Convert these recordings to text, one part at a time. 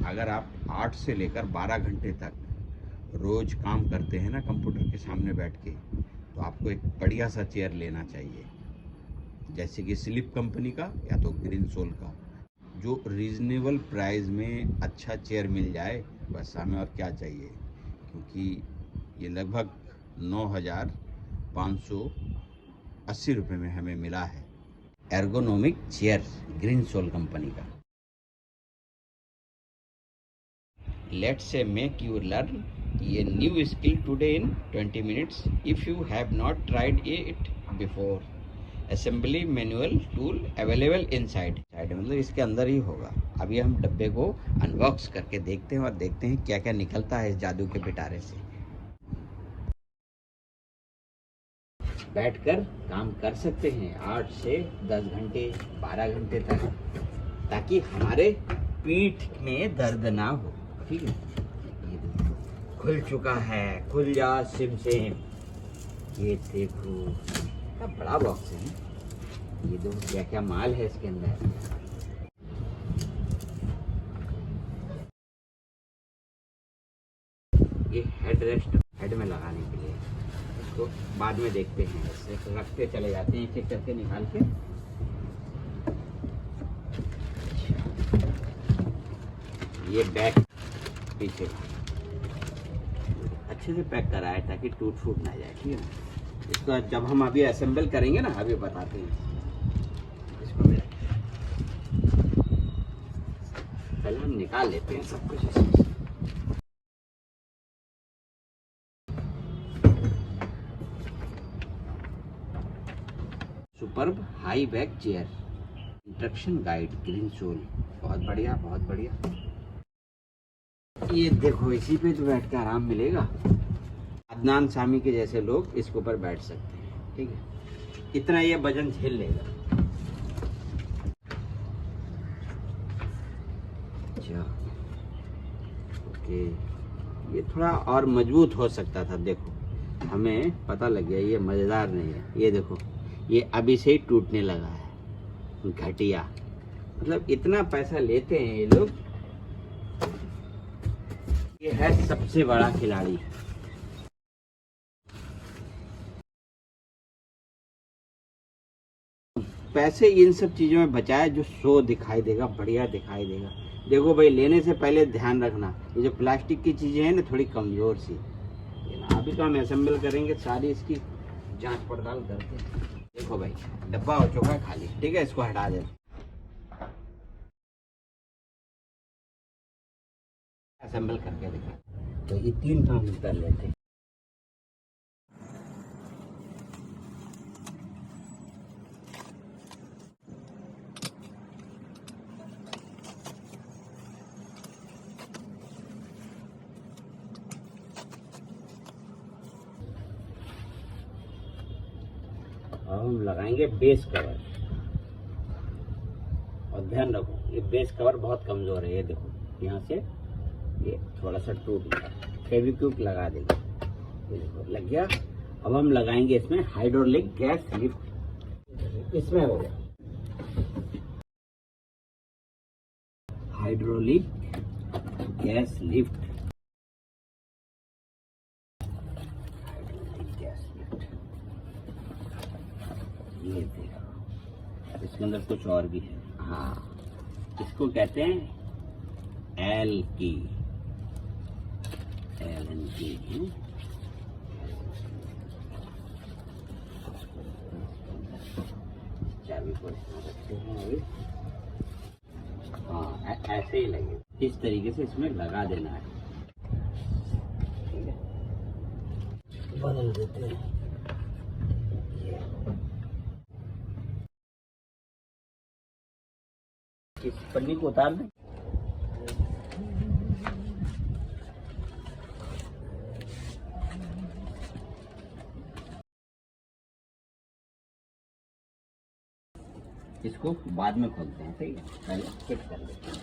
अगर आप 8 से लेकर 12 घंटे तक रोज़ काम करते हैं ना कंप्यूटर के सामने बैठ के, तो आपको एक बढ़िया सा चेयर लेना चाहिए, जैसे कि स्लिप कंपनी का या तो ग्रीन सोल का। जो रीज़नेबल प्राइस में अच्छा चेयर मिल जाए, बस हमें और क्या चाहिए, क्योंकि ये लगभग 9,580 रुपये में हमें मिला है ergonomic chair green sole company का। Let's say make you learn ये new skill today in 20 minutes if you have not tried it before. Assembly manual tool available inside, मतलब इसके अंदर ही होगा। अभी हम डब्बे को अनबॉक्स करके देखते हैं और देखते हैं क्या क्या निकलता है इस जादू के पिटारे से। बैठकर काम कर सकते हैं 8 से 10 घंटे, 12 घंटे तक, ताकि हमारे पीठ में दर्द ना हो। ठीक है, ये देखो खुल चुका है, खुल जा सिम से। ये देखो क्या बड़ा बॉक्स है। ये देखो क्या क्या माल है इसके अंदर। ये हेड रेस्ट, हेड में लगाने के लिए। इसको बाद में देखते हैं, ऐसे रखते चले जाते हैं एक एक करके निकाल के। ये बैक पीछे अच्छे से पैक करा है ताकि टूट फूट ना जाए। ठीक है ना, इसको जब हम अभी असेंबल करेंगे ना, अभी बताते हैं इसको। पहले हम निकाल लेते हैं सब कुछ इसमें। Superb high back chair, instruction guide green sole, बहुत बढ़िया बहुत बढ़िया। ये देखो इसी पे तो बैठ के आराम मिलेगा। अदनान सामी के जैसे लोग इसके ऊपर बैठ सकते हैं। ठीक है, इतना ये वजन झेल लेगा। अच्छा ओके, ये थोड़ा और मजबूत हो सकता था। देखो हमें पता लग गया ये मज़ेदार नहीं है। ये देखो ये अभी से ही टूटने लगा है, घटिया। मतलब इतना पैसा लेते हैं ये लोग। ये है सबसे बड़ा खिलाड़ी। पैसे इन सब चीज़ों में बचाए जो शो दिखाई देगा, बढ़िया दिखाई देगा। देखो भाई, लेने से पहले ध्यान रखना, ये जो प्लास्टिक की चीज़ें हैं ना थोड़ी कमज़ोर सी। अभी तो हम असेंबल करेंगे, सारी इसकी जांच पड़ताल करते हैं। देखो भाई डब्बा हो चुका है खाली। ठीक है, इसको हटा दे, असेंबल करके देखो। तो ये 3 काम कर लेते हैं। अब हम लगाएंगे बेस कवर। और ध्यान रखो ये बेस कवर बहुत कमज़ोर है। ये देखो यहाँ से ये थोड़ा सा टूट गया, फेविक्विक लगा देंगे। ये देखो लग गया। अब हम लगाएंगे इसमें हाइड्रोलिक गैस लिफ्ट। इसमें हो गया hydraulic gas lift. Hydraulic gas lift, ये देखो इसके अंदर कुछ और भी है। हाँ, इसको कहते हैं एल की, एल की। चाबी को इसमें रखते हैं अभी। हाँ ऐसे ही लगे, इस तरीके से इसमें लगा देना है। ठीक है, बदल देते हैं। ये इस पन्नी को उतार दें। इसको बाद में खोलते हैं। ठीक है, पहले फिट कर देते हैं।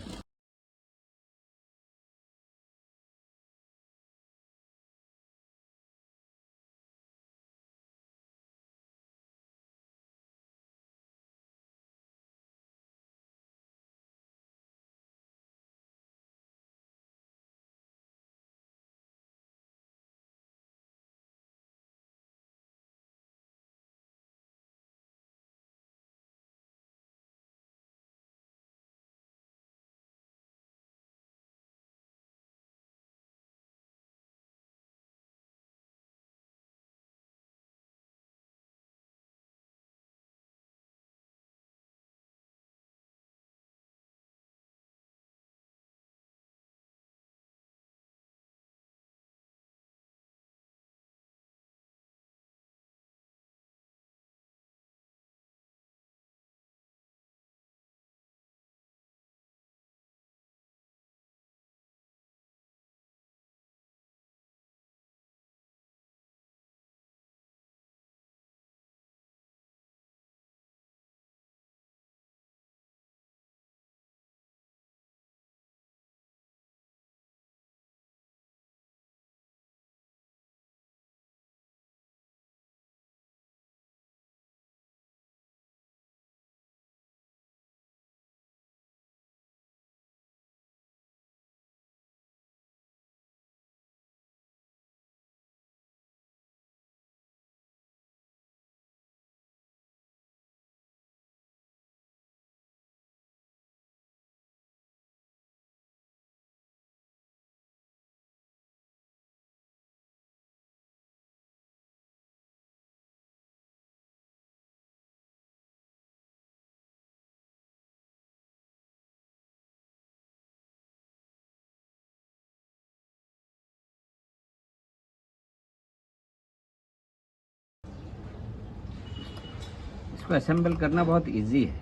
इसको असेंबल करना बहुत इजी है,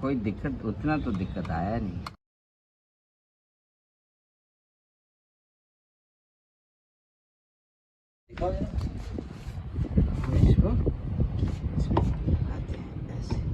कोई दिक्कत उतना तो दिक्कत आया नहीं। इसको आते हैं ऐसे,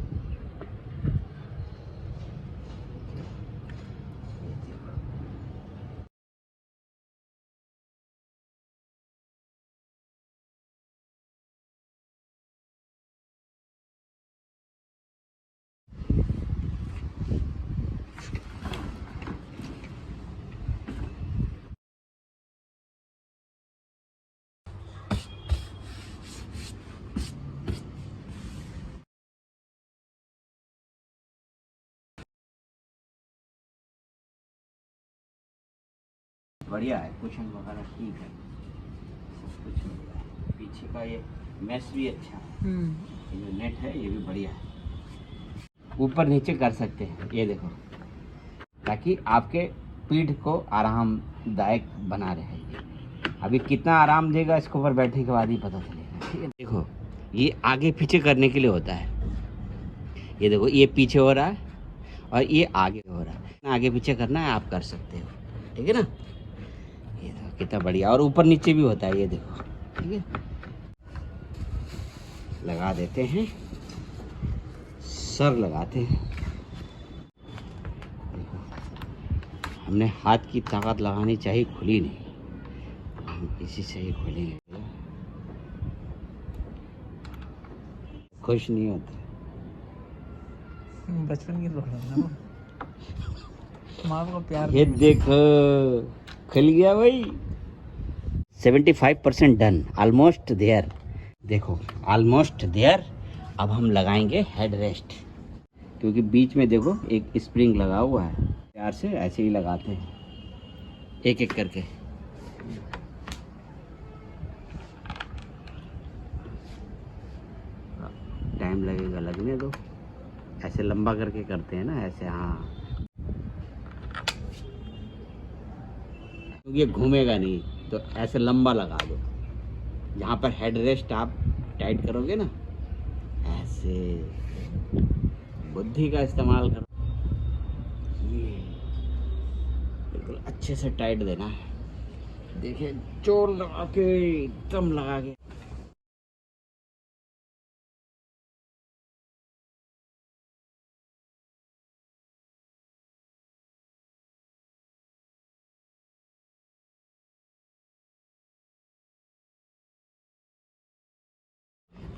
बढ़िया है, कुशन वगैरह ठीक है, सब कुछ बढ़िया है। पीछे का ये मैश भी अच्छा है, ये जो नेट है ये भी बढ़िया है। ऊपर नीचे कर सकते हैं, ये देखो, ताकि आपके पीठ को आरामदायक बना रहे। ये अभी कितना आराम देगा इसके ऊपर बैठने के बाद ही पता चलेगा। ठीक है, देखो ये आगे पीछे करने के लिए होता है। ये देखो ये पीछे हो रहा है और ये आगे हो रहा है। आगे पीछे करना है आप कर सकते हो, ठीक है ना। ये देखो कितना बढ़िया, और ऊपर नीचे भी होता है, ये देखो। ठीक है, लगा देते हैं, सर लगाते हैं। देखो हमने हाथ की ताकत लगानी चाहिए, खुली नहीं, हम इसी से ही खोलेंगे। खुश नहीं होता, बचपन की प्रॉब्लम है माँ को प्यार। ये देखो खुल गया भाई। 75% डन, ऑलमोस्ट देयर। देखो ऑलमोस्ट देयर। अब हम लगाएंगे हेड रेस्ट, क्योंकि बीच में देखो एक स्प्रिंग लगा हुआ है। प्यार से ऐसे ही लगाते हैं एक एक करके। टाइम लगेगा, लगने दो। ऐसे लंबा करके करते हैं ना, ऐसे। हाँ, क्योंकि ये घूमेगा नहीं, तो ऐसे लंबा लगा दो। जहाँ पर हेड रेस्ट आप टाइट करोगे ना, ऐसे बुद्धि का इस्तेमाल करो। ये बिल्कुल अच्छे से टाइट देना है। देखिए जोर लगा के, एकदम लगा के।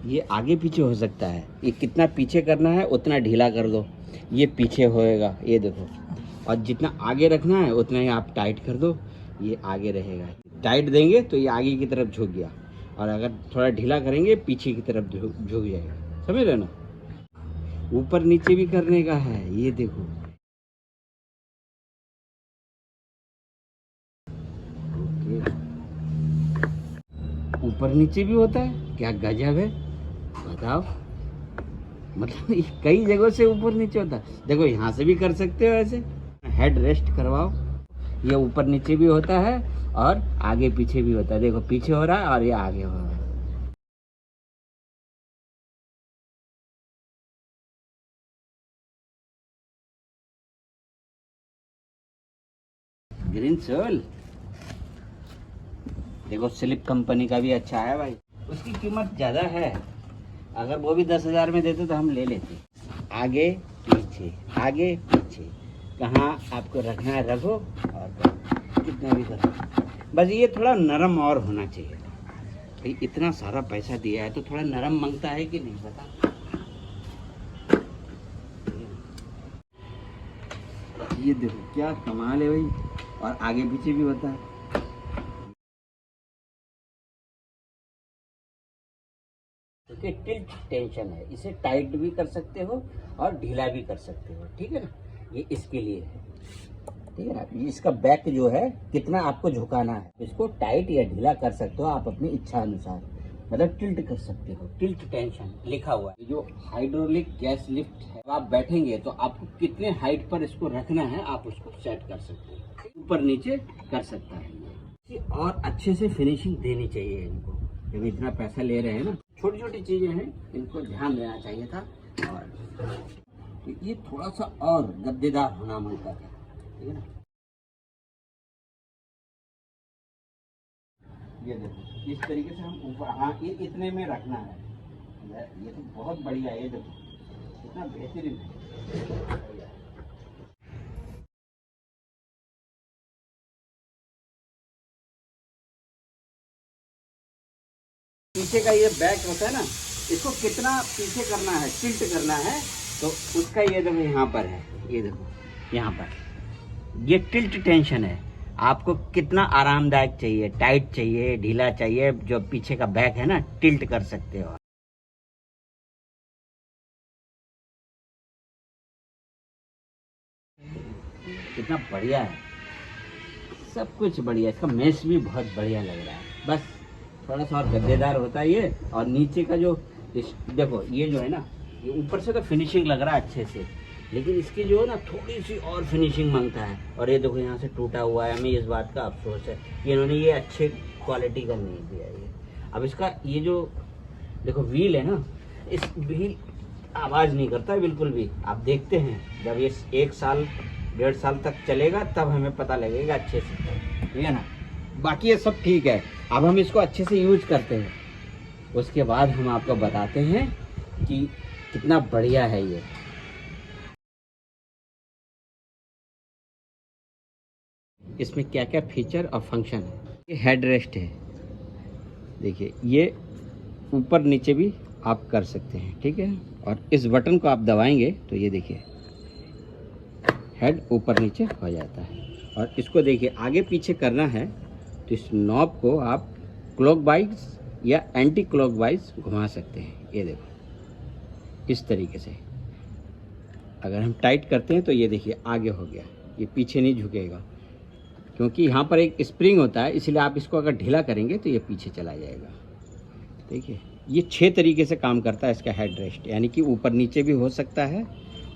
ये आगे पीछे हो सकता है, ये कितना पीछे करना है उतना ढीला कर दो, ये पीछे होएगा। ये देखो, और जितना आगे रखना है उतना ही आप टाइट कर दो, ये आगे रहेगा। टाइट देंगे तो ये आगे की तरफ झुक गया, और अगर थोड़ा ढीला करेंगे पीछे की तरफ झुक जाएगा। समझ रहे ना। ऊपर नीचे भी करने का है, ये देखो। ऊपर नीचे भी होता है, क्या गजब है, बताओ। मतलब ये कई जगहों से ऊपर नीचे होता है। देखो यहाँ से भी कर सकते हो ऐसे, हेड रेस्ट करवाओ। ये ऊपर नीचे भी होता है और आगे पीछे भी होता है। देखो पीछे हो रहा है और ये आगे हो रहा है। ग्रीन सोल देखो, स्लिप कंपनी का भी अच्छा है भाई। उसकी कीमत ज़्यादा है, अगर वो भी 10,000 में देते तो हम ले लेते। आगे पीछे, आगे पीछे, कहाँ आपको रखना है रखो, और कितना भी करो। बस ये थोड़ा नरम और होना चाहिए भाई। इतना सारा पैसा दिया है तो थोड़ा नरम मांगता है कि नहीं, बता। ये देखो क्या कमाल है भाई, और आगे पीछे भी होता है। क्योंकि टिल्ट टेंशन है, इसे टाइट भी कर सकते हो और ढीला भी कर सकते हो। ठीक है ना, ये इसके लिए है। ठीक है ना, इसका बैक जो है कितना आपको झुकाना है, इसको टाइट या ढीला कर सकते हो आप अपनी इच्छा अनुसार। मतलब टिल्ट कर सकते हो, टिल्ट टेंशन लिखा हुआ है। जो हाइड्रोलिक गैस लिफ्ट है, आप बैठेंगे तो आपको कितने हाइट पर इसको रखना है आप उसको सेट कर सकते हो। ऊपर नीचे कर सकता है ये, और अच्छे से फिनिशिंग देनी चाहिए इनको। जब इतना पैसा ले रहे हैं ना, छोटी छोटी चीजें हैं, इनको ध्यान देना चाहिए था और ये थोड़ा सा और गद्देदार होना मांगता है, ठीक है ना। ये देखो इस तरीके से हम ऊपर, हाँ ये इतने में रखना है। ये तो बहुत बढ़िया है, ये देखो कितना बेहतरीन है। पीछे का ये बैक होता है ना, इसको कितना पीछे करना है, टिल्ट करना है, तो उसका ये देखो यहाँ पर है, ये देखो यहाँ पर ये टिल्ट टेंशन है। आपको कितना आरामदायक चाहिए, टाइट चाहिए, ढीला चाहिए, जो पीछे का बैक है ना टिल्ट कर सकते हो। कितना बढ़िया है, सब कुछ बढ़िया। इसका मेश भी बहुत बढ़िया लग रहा है, बस थोड़ा सा और गद्देदार होता है ये। और नीचे का जो देखो ये जो है ना, ये ऊपर से तो फिनिशिंग लग रहा है अच्छे से, लेकिन इसकी जो है ना थोड़ी सी और फिनिशिंग मांगता है। और ये देखो यहाँ से टूटा हुआ है, हमें इस बात का अफसोस है कि इन्होंने ये अच्छे क्वालिटी का नहीं दिया ये। अब इसका ये जो देखो व्हील है ना, इस व्हील आवाज़ नहीं करता है बिल्कुल भी। आप देखते हैं जब ये 1 साल 1.5 साल तक चलेगा तब हमें पता लगेगा अच्छे से, ठीक है ना। बाकी ये सब ठीक है, अब हम इसको अच्छे से यूज करते हैं, उसके बाद हम आपको बताते हैं कि कितना बढ़िया है ये। इसमें क्या क्या फीचर और फंक्शन है। ये हेड रेस्ट है, देखिए ये ऊपर नीचे भी आप कर सकते हैं, ठीक है। और इस बटन को आप दबाएंगे तो ये देखिए हेड ऊपर नीचे हो जाता है। और इसको देखिए आगे पीछे करना है तो इस नॉब को आप क्लॉकवाइज या एंटी क्लॉकवाइज घुमा सकते हैं। ये देखो इस तरीके से अगर हम टाइट करते हैं तो ये देखिए आगे हो गया, ये पीछे नहीं झुकेगा क्योंकि यहाँ पर एक स्प्रिंग होता है, इसलिए आप इसको अगर ढीला करेंगे तो ये पीछे चला जाएगा। देखिए ये 6 तरीके से काम करता है इसका हेड रेस्ट, यानी कि ऊपर नीचे भी हो सकता है।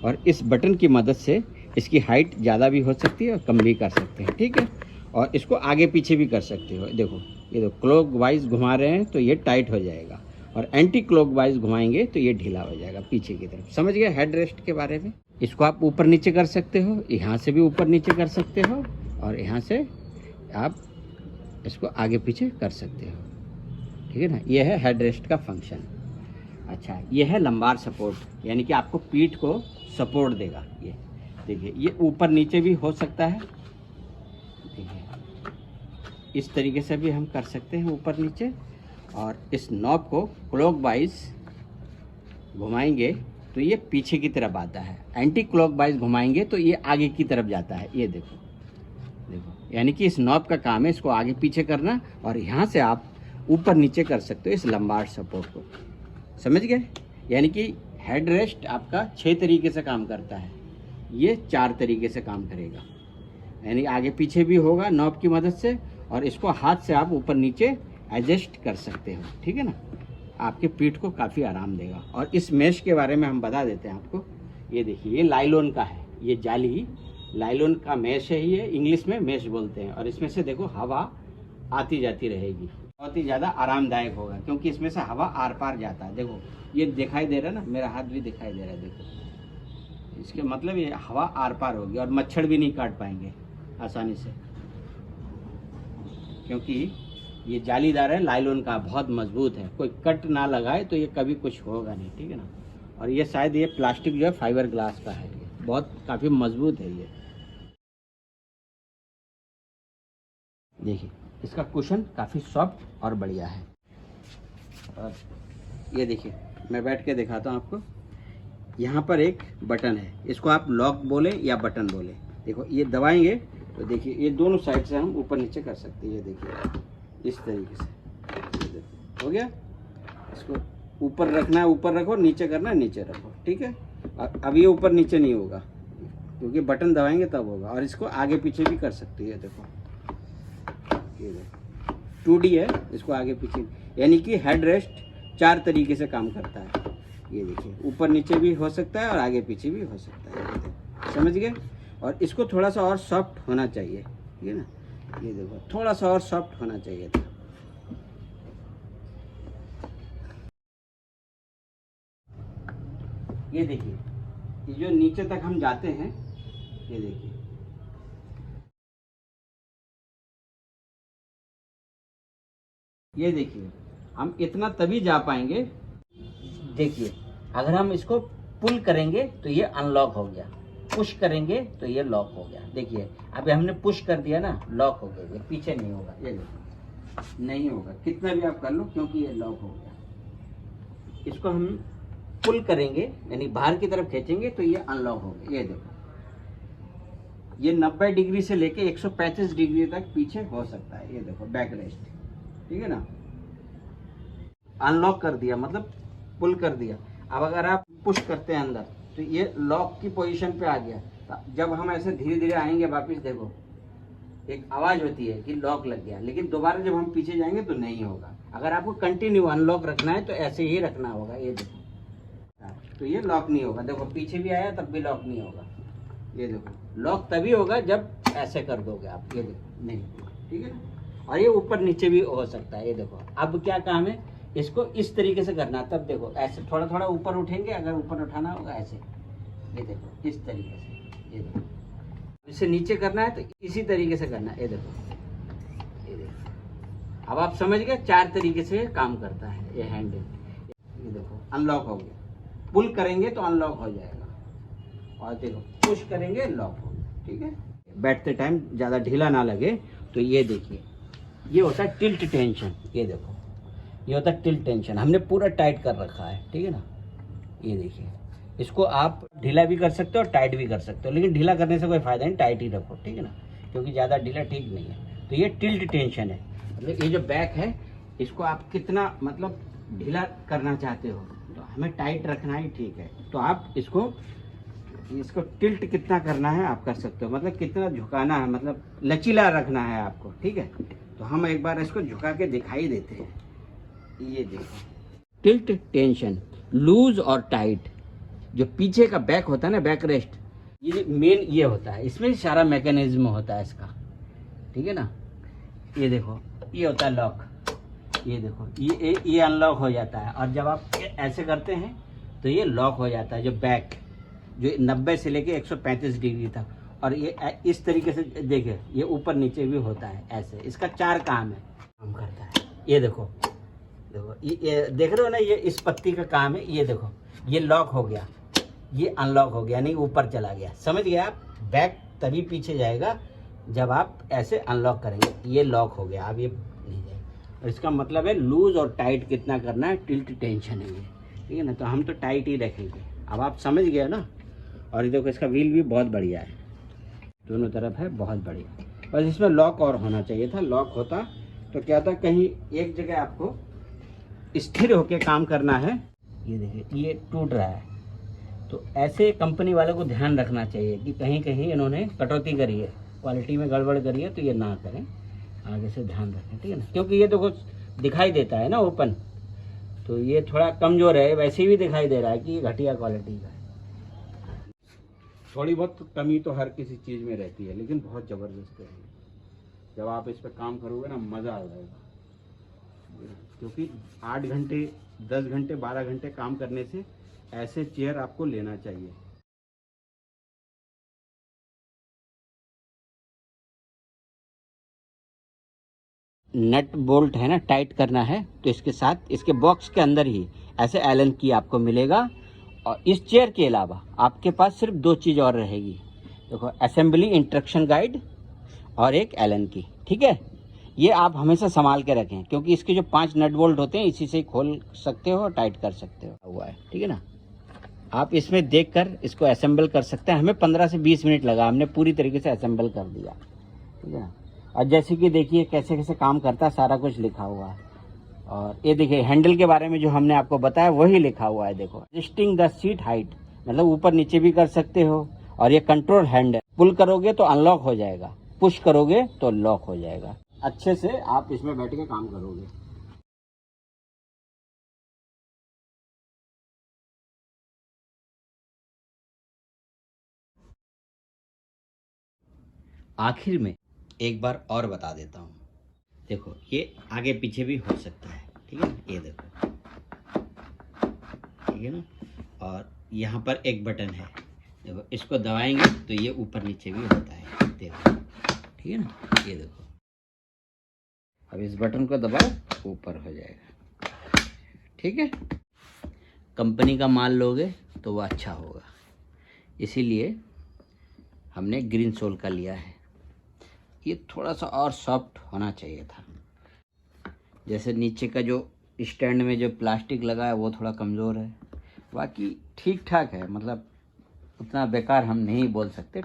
और इस बटन की मदद से इसकी हाइट ज़्यादा भी हो सकती है और कम भी कर सकते हैं, ठीक है। और इसको आगे पीछे भी कर सकते हो। देखो ये देखो क्लॉक वाइज घुमा रहे हैं तो ये टाइट हो जाएगा, और एंटी क्लॉक वाइज घुमाएंगे तो ये ढीला हो जाएगा पीछे की तरफ। समझ गए हेड रेस्ट के बारे में। इसको आप ऊपर नीचे कर सकते हो, यहाँ से भी ऊपर नीचे कर सकते हो, और यहाँ से आप इसको आगे पीछे कर सकते हो, ठीक है ना। ये है हेड रेस्ट का फंक्शन। अच्छा ये है लंबार सपोर्ट, यानी कि आपको पीठ को सपोर्ट देगा। ये देखिए ये ऊपर नीचे भी हो सकता है, देखिए इस तरीके से भी हम कर सकते हैं ऊपर नीचे। और इस नॉब को क्लॉकवाइज घुमाएंगे तो ये पीछे की तरफ आता है, एंटी क्लॉकवाइज घुमाएंगे तो ये आगे की तरफ जाता है। ये देखो देखो, यानी कि इस नॉब का काम है इसको आगे पीछे करना, और यहाँ से आप ऊपर नीचे कर सकते हो इस लंबार सपोर्ट को। समझ गए। यानी कि हेड रेस्ट आपका 6 तरीके से काम करता है, ये 4 तरीके से काम करेगा, यानी आगे पीछे भी होगा नॉब की मदद से, और इसको हाथ से आप ऊपर नीचे एडजस्ट कर सकते हो, ठीक है ना। आपके पीठ को काफ़ी आराम देगा। और इस मेश के बारे में हम बता देते हैं आपको। ये देखिए ये लाइलॉन का है, ये जाली लाइलॉन का मेश है, ये इंग्लिश में मेश बोलते हैं। और इसमें से देखो हवा आती जाती रहेगी, बहुत ही ज़्यादा आरामदायक होगा क्योंकि इसमें से हवा आर पार जाता है। देखो ये दिखाई दे रहा है ना, मेरा हाथ भी दिखाई दे रहा है, देखो इसके मतलब ये हवा आर पार होगी, और मच्छर भी नहीं काट पाएंगे आसानी से क्योंकि ये जालीदार है, लाइलॉन का, बहुत मजबूत है, कोई कट ना लगाए तो ये कभी कुछ होगा नहीं, ठीक है ना। और ये शायद ये प्लास्टिक जो है फाइबर ग्लास का है, ये बहुत काफ़ी मजबूत है ये। देखिए इसका कुशन काफ़ी सॉफ्ट और बढ़िया है। और ये देखिए मैं बैठ के दिखाता हूँ आपको। यहाँ पर एक बटन है, इसको आप लॉक बोले या बटन बोले। देखो ये दबाएंगे तो देखिए ये दोनों साइड से हम ऊपर नीचे कर सकते हैं। ये देखिए इस तरीके से, ये देखो हो गया। इसको ऊपर रखना है ऊपर रखो, नीचे करना है नीचे रखो, ठीक है। अब ये ऊपर नीचे नहीं होगा क्योंकि बटन दबाएंगे तब होगा। और इसको आगे पीछे भी कर सकते हैं, देखो ये देखो 2D है, इसको आगे पीछे, यानी कि हेड रेस्ट 4 तरीके से काम करता है। ये देखिए ऊपर नीचे भी हो सकता है और आगे पीछे भी हो सकता है, समझ गए। और इसको थोड़ा सा और सॉफ्ट होना चाहिए, ठीक है ना। ये देखो थोड़ा सा और सॉफ्ट होना चाहिए था। ये देखिए, ये जो नीचे तक हम जाते हैं, ये देखिए, ये देखिए, हम इतना तभी जा पाएंगे। देखिए, अगर हम इसको पुल करेंगे तो ये अनलॉक हो गया, पुश करेंगे तो ये लॉक हो गया। देखिए अभी हमने पुश कर दिया ना, लॉक हो गया, ये पीछे नहीं होगा, ये देखो नहीं होगा, कितना भी आप कर लो, क्योंकि ये लॉक हो गया। इसको हम पुल करेंगे यानी बाहर की तरफ खींचेंगे तो ये अनलॉक हो गया। ये देखो, ये 90 डिग्री से लेके 135 डिग्री तक पीछे हो सकता है। ये देखो बैक रेस्ट, ठीक है ना, अनलॉक कर दिया मतलब पुल कर दिया। अब अगर आप पुश करते हैं अंदर तो ये लॉक की पोजीशन पे आ गया। जब हम ऐसे धीरे धीरे आएंगे वापस, देखो एक आवाज होती है कि लॉक लग गया, लेकिन दोबारा जब हम पीछे जाएंगे तो नहीं होगा। अगर आपको कंटिन्यू अनलॉक रखना है तो ऐसे ही रखना होगा। ये देखो, तो ये लॉक नहीं होगा। देखो पीछे भी आया तब भी लॉक नहीं होगा। ये देखो लॉक तभी होगा जब ऐसे कर दोगे आप। ये देखो नहीं, ठीक है ना। और ये ऊपर नीचे भी हो सकता है। ये देखो अब क्या काम है, इसको इस तरीके से करना। तब देखो ऐसे थोड़ा थोड़ा ऊपर उठेंगे, अगर ऊपर उठाना होगा ऐसे, ये देखो इस तरीके से। ये देखो इसे नीचे करना है तो इसी तरीके से करना है। ये देखो, ये देखो अब आप समझ गए 4 तरीके से काम करता है ये हैंडल। ये देखो अनलॉक हो गया, पुल करेंगे तो अनलॉक हो जाएगा, और देखो पुश करेंगे लॉक हो गया, ठीक है। बैठते टाइम ज़्यादा ढीला ना लगे तो ये देखिए, ये होता है टिल्ट टेंशन। ये देखो ये होता है टिल्ट टेंशन, हमने पूरा टाइट कर रखा है, ठीक है ना। ये देखिए, इसको आप ढीला भी कर सकते हो और टाइट भी कर सकते हो, लेकिन ढीला करने से कोई फ़ायदा नहीं, टाइट ही रखो, ठीक है ना, क्योंकि ज़्यादा ढीला ठीक नहीं है। तो ये टिल्ट टेंशन है, मतलब ये जो बैक है इसको आप कितना मतलब ढीला करना चाहते हो, तो हमें टाइट रखना ही ठीक है। तो आप इसको टिल्ट कितना करना है आप कर सकते हो, मतलब कितना झुकाना है, मतलब लचीला रखना है आपको, ठीक है। तो हम एक बार इसको झुका के दिखाई देते हैं। ये देखो टिल्ट टेंशन, लूज और टाइट। जो पीछे का बैक होता है ना, बैक रेस्ट, ये मेन ये होता है, इसमें सारा मैकेनिज्म होता है इसका, ठीक है ना। ये देखो ये होता है लॉक, ये देखो ये अनलॉक हो जाता है, और जब आप ऐसे करते हैं तो ये लॉक हो जाता है। जो बैक जो 90 से लेके 135 डिग्री तक, और ये इस तरीके से देखिए ये ऊपर नीचे भी होता है ऐसे। इसका 4 काम है, काम करता है। ये देखो ये देख रहे हो ना, ये इस पत्ती का काम है। ये देखो ये लॉक हो गया, ये अनलॉक हो गया, नहीं ऊपर चला गया, समझ गए आप। बैक तभी पीछे जाएगा जब आप ऐसे अनलॉक करेंगे। ये लॉक हो गया, अब ये नहीं जाएगा। और इसका मतलब है लूज और टाइट कितना करना है, टिल्ट टेंशन है ये, ठीक है ना। तो हम तो टाइट ही रखेंगे, अब आप समझ गए ना। और ये देखो इसका व्हील भी बहुत बढ़िया है, दोनों तरफ है, बहुत बढ़िया। बस इसमें लॉक और होना चाहिए था, लॉक होता तो क्या था, कहीं एक जगह आपको स्थिर होके काम करना है। ये देखिए ये टूट रहा है, तो ऐसे कंपनी वालों को ध्यान रखना चाहिए कि कहीं कहीं इन्होंने कटौती करी है, क्वालिटी में गड़बड़ करी है, तो ये ना करें, आगे से ध्यान रखें, ठीक है ना। क्योंकि ये देखो दिखाई देता है ना ओपन, तो ये थोड़ा कमज़ोर है, वैसे भी दिखाई दे रहा है कि ये घटिया क्वालिटी का है। थोड़ी बहुत कमी तो हर किसी चीज़ में रहती है, लेकिन बहुत ज़बरदस्त है। जब आप इस पर काम करोगे ना, मज़ा आ जाएगा। क्योंकि 8 घंटे 10 घंटे 12 घंटे काम करने से ऐसे चेयर आपको लेना चाहिए। नट बोल्ट है ना, टाइट करना है तो इसके साथ इसके बॉक्स के अंदर ही ऐसे एलन की आपको मिलेगा। और इस चेयर के अलावा आपके पास सिर्फ 2 चीज़ और रहेगी। देखो असेंबली इंस्ट्रक्शन गाइड और एक एलन की, ठीक है। ये आप हमेशा संभाल के रखें, क्योंकि इसके जो 5 नट बोल्ट होते हैं इसी से खोल सकते हो और टाइट कर सकते हो हुआ है, ठीक है ना। आप इसमें देखकर इसको असेंबल कर सकते हैं। हमें 15 से 20 मिनट लगा, हमने पूरी तरीके से असेंबल कर दिया, ठीक है ना। और जैसे कि देखिए कैसे कैसे काम करता है, सारा कुछ लिखा हुआ है। और ये देखिए हैंडल के बारे में जो हमने आपको बताया वही लिखा हुआ है। देखो एडजस्टिंग द सीट हाइट, मतलब ऊपर नीचे भी कर सकते हो। और ये कंट्रोल हैंड है, पुल करोगे तो अनलॉक हो जाएगा, पुश करोगे तो लॉक हो जाएगा। अच्छे से आप इसमें बैठ के काम करोगे। आखिर में एक बार और बता देता हूँ, देखो ये आगे पीछे भी हो सकता है, ठीक है ना। ये देखो, ठीक है ना। और यहाँ पर एक बटन है, देखो इसको दबाएंगे तो ये ऊपर नीचे भी होता है, देखो ठीक है ना, ये देखो। अब इस बटन को दबाओ ऊपर हो जाएगा, ठीक है। कंपनी का माल लोगे तो वो अच्छा होगा, इसीलिए हमने ग्रीन सोल का लिया है। ये थोड़ा सा और सॉफ्ट होना चाहिए था, जैसे नीचे का जो स्टैंड में जो प्लास्टिक लगा है वो थोड़ा कमज़ोर है, बाकी ठीक ठाक है, मतलब उतना बेकार हम नहीं बोल सकते।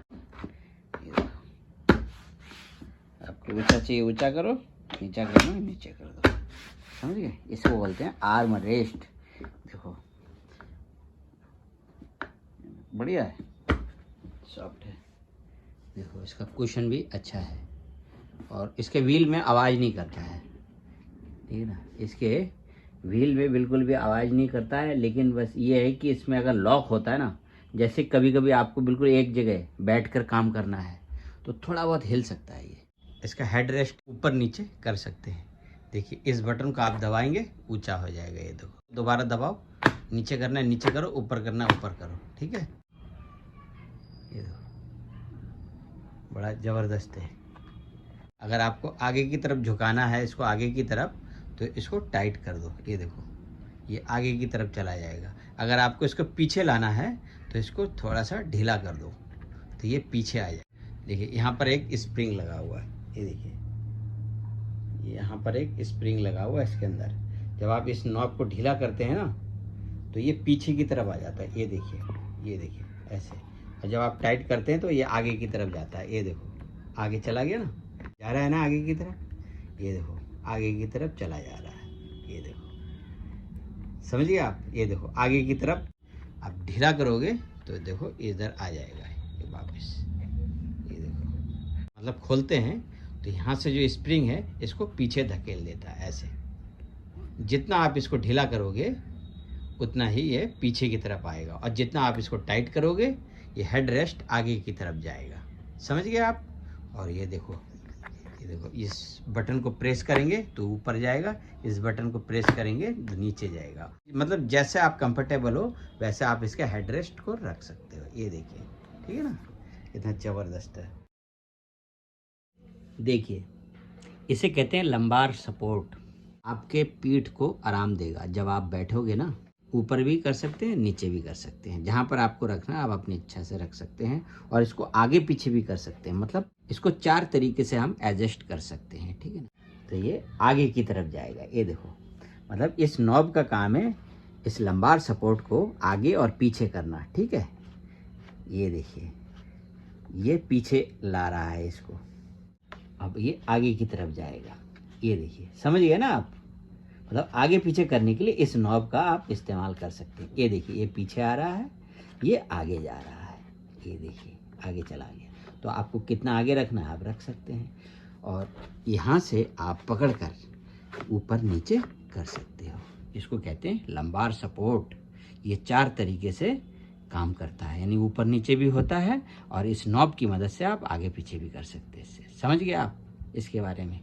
आपको ऊंचा चाहिए ऊंचा करो, नीचा करना नीचे कर दो, समझ गए। इसको बोलते हैं आर्म रेस्ट। देखो बढ़िया है, सॉफ्ट है, देखो इसका कुशन भी अच्छा है और इसके व्हील में आवाज़ नहीं करता है, ठीक है ना। इसके व्हील में बिल्कुल भी आवाज़ नहीं करता है, लेकिन बस ये है कि इसमें अगर लॉक होता है ना, जैसे कभी कभी आपको बिल्कुल एक जगह बैठकर काम करना है तो थोड़ा बहुत हिल सकता है ये। इसका हेड रेस्ट ऊपर नीचे कर सकते हैं, देखिए इस बटन को आप दबाएंगे ऊंचा हो जाएगा, ये देखो दोबारा दबाओ, नीचे करना है नीचे करो, ऊपर करना है ऊपर करो, ठीक है। ये देखो बड़ा ज़बरदस्त है। अगर आपको आगे की तरफ झुकाना है इसको आगे की तरफ, तो इसको टाइट कर दो, ये देखो ये आगे की तरफ चला जाएगा। अगर आपको इसको पीछे लाना है तो इसको थोड़ा सा ढीला कर दो तो ये पीछे आ जाए। देखिए यहाँ पर एक स्प्रिंग लगा हुआ है, ये देखिए यहाँ पर एक स्प्रिंग लगा हुआ है इसके अंदर। जब आप इस नॉब को ढीला करते हैं ना तो ये पीछे की तरफ आ जाता है, ये देखिए ऐसे। और जब आप टाइट करते हैं तो ये आगे की तरफ जाता है, ये देखो आगे चला गया ना, जा रहा है ना आगे की तरफ, ये देखो आगे की तरफ चला जा रहा है, ये देखो समझिए आप। ये देखो आगे की तरफ आप ढीला करोगे तो देखो इधर आ जाएगा ये वापस, ये देखो मतलब खोलते हैं तो यहाँ से जो स्प्रिंग है इसको पीछे धकेल देता है ऐसे। जितना आप इसको ढीला करोगे उतना ही ये पीछे की तरफ आएगा, और जितना आप इसको टाइट करोगे ये हेड रेस्ट आगे की तरफ जाएगा, समझ गए आप। और ये देखो इस बटन को प्रेस करेंगे तो ऊपर जाएगा, इस बटन को प्रेस करेंगे तो नीचे जाएगा। मतलब जैसे आप कंफर्टेबल हो वैसे आप इसके हेड रेस्ट को रख सकते हो, ये देखिए ठीक है ना, इतना ज़बरदस्त है। देखिए इसे कहते हैं लंबार सपोर्ट, आपके पीठ को आराम देगा। जब आप बैठोगे ना, ऊपर भी कर सकते हैं नीचे भी कर सकते हैं, जहाँ पर आपको रखना है आप अपनी इच्छा से रख सकते हैं, और इसको आगे पीछे भी कर सकते हैं। मतलब इसको 4 तरीके से हम एडजस्ट कर सकते हैं, ठीक है ना। तो ये आगे की तरफ जाएगा, ये देखो मतलब इस नॉब का काम है इस लंबार सपोर्ट को आगे और पीछे करना, ठीक है। ये देखिए ये पीछे ला रहा है इसको, अब ये आगे की तरफ जाएगा, ये देखिए समझ गए ना आप। मतलब आगे पीछे करने के लिए इस नॉब का आप इस्तेमाल कर सकते हैं। ये देखिए ये पीछे आ रहा है, ये आगे जा रहा है, ये देखिए आगे चला गया। तो आपको कितना आगे रखना है आप रख सकते हैं, और यहाँ से आप पकड़कर ऊपर नीचे कर सकते हो। इसको कहते हैं लंबार सपोर्ट। ये 4 तरीके से काम करता है, यानी ऊपर नीचे भी होता है, और इस नॉब की मदद से आप आगे पीछे भी कर सकते हैं। इससे समझ गए आप इसके बारे में।